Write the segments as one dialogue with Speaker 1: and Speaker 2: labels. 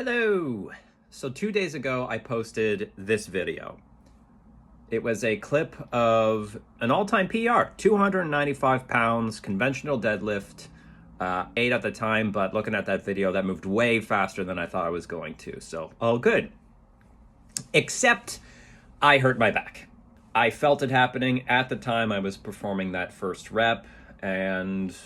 Speaker 1: Hello! So 2 days ago, I posted this video. It was a clip of an all-time PR, 295 pounds, conventional deadlift, 8 at the time, but looking at that video, that moved way faster than I thought I was going to, so all good. Except I hurt my back. I felt it happening at the time I was performing that first rep, and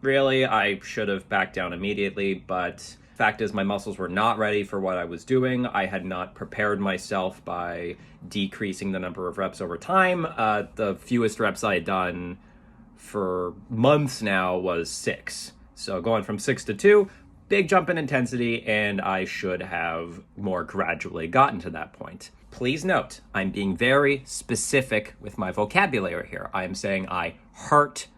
Speaker 1: really, I should have backed down immediately, but fact is my muscles were not ready for what I was doing. I had not prepared myself by decreasing the number of reps over time. The fewest reps I had done for months now was 6. So going from 6 to 2, big jump in intensity, and I should have more gradually gotten to that point. Please note, I'm being very specific with my vocabulary here. I am saying I hurt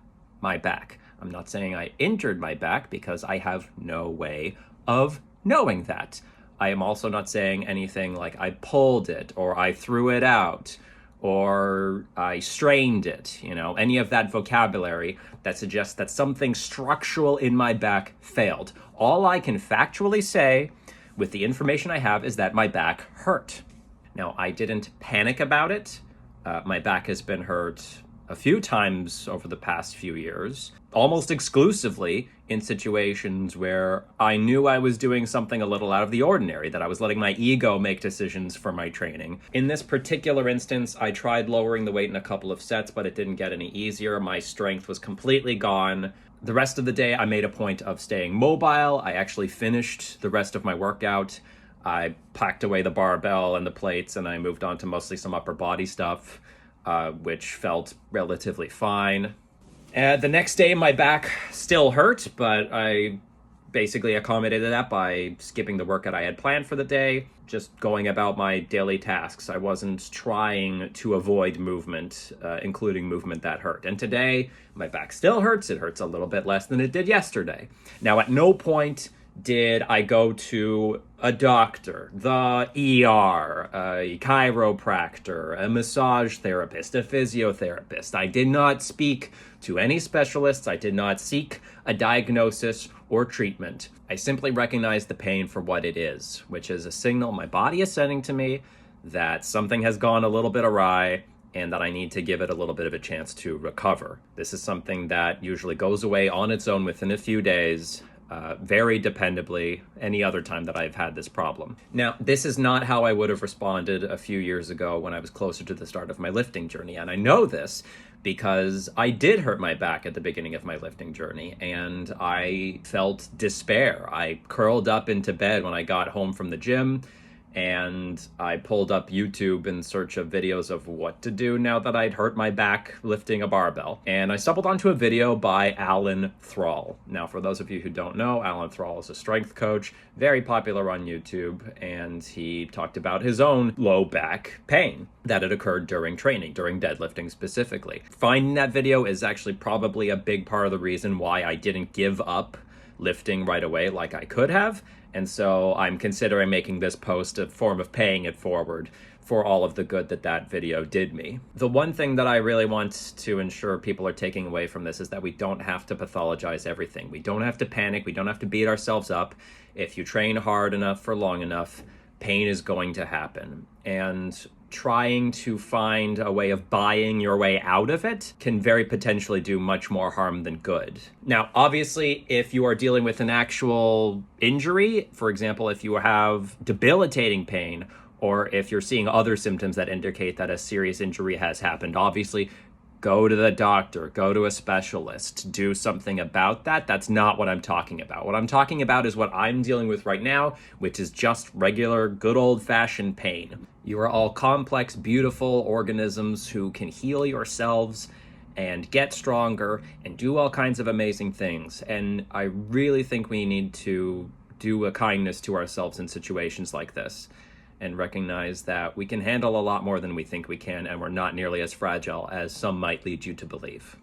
Speaker 1: my back. I'm not saying I injured my back because I have no way of knowing that. I am also not saying anything like I pulled it or I threw it out or I strained it, any of that vocabulary that suggests that something structural in my back failed. All I can factually say with the information I have is that my back hurt. Now, I didn't panic about it. My back has been hurt a few times over the past few years, almost exclusively in situations where I knew I was doing something a little out of the ordinary, that I was letting my ego make decisions for my training. In this particular instance, I tried lowering the weight in a couple of sets, but it didn't get any easier. My strength was completely gone. The rest of the day, I made a point of staying mobile. I actually finished the rest of my workout. I packed away the barbell and the plates, and I moved on to mostly some upper body stuff, which felt relatively fine. The next day, my back still hurt, but I basically accommodated that by skipping the workout I had planned for the day, just going about my daily tasks. I wasn't trying to avoid movement, including movement that hurt. And today, my back still hurts. It hurts a little bit less than it did yesterday. Now, at no point did I go to a doctor, the ER, a chiropractor, a massage therapist, a physiotherapist. I did not speak to any specialists. I did not seek a diagnosis or treatment. I simply recognized the pain for what it is, which is a signal my body is sending to me that something has gone a little bit awry and that I need to give it a little bit of a chance to recover. This is something that usually goes away on its own within a few days. Very dependably any other time that I've had this problem. Now, this is not how I would have responded a few years ago when I was closer to the start of my lifting journey. And I know this because I did hurt my back at the beginning of my lifting journey, and I felt despair. I curled up into bed when I got home from the gym, and I pulled up YouTube in search of videos of what to do now that I'd hurt my back lifting a barbell. And I stumbled onto a video by Alan Thrall. Now, for those of you who don't know, Alan Thrall is a strength coach, very popular on YouTube, and he talked about his own low back pain that had occurred during training, during deadlifting specifically. Finding that video is actually probably a big part of the reason why I didn't give up lifting right away like I could have. And so I'm considering making this post a form of paying it forward for all of the good that video did me. The one thing that I really want to ensure people are taking away from this is that we don't have to pathologize everything. We don't have to panic. We don't have to beat ourselves up. If you train hard enough for long enough, pain is going to happen. And trying to find a way of buying your way out of it can very potentially do much more harm than good. Now, obviously, if you are dealing with an actual injury, for example, if you have debilitating pain, or if you're seeing other symptoms that indicate that a serious injury has happened, obviously, go to the doctor, go to a specialist, do something about that. That's not what I'm talking about. What I'm talking about is what I'm dealing with right now, which is just regular, good old-fashioned pain. You are all complex, beautiful organisms who can heal yourselves and get stronger and do all kinds of amazing things. And I really think we need to do a kindness to ourselves in situations like this, and recognize that we can handle a lot more than we think we can, and we're not nearly as fragile as some might lead you to believe.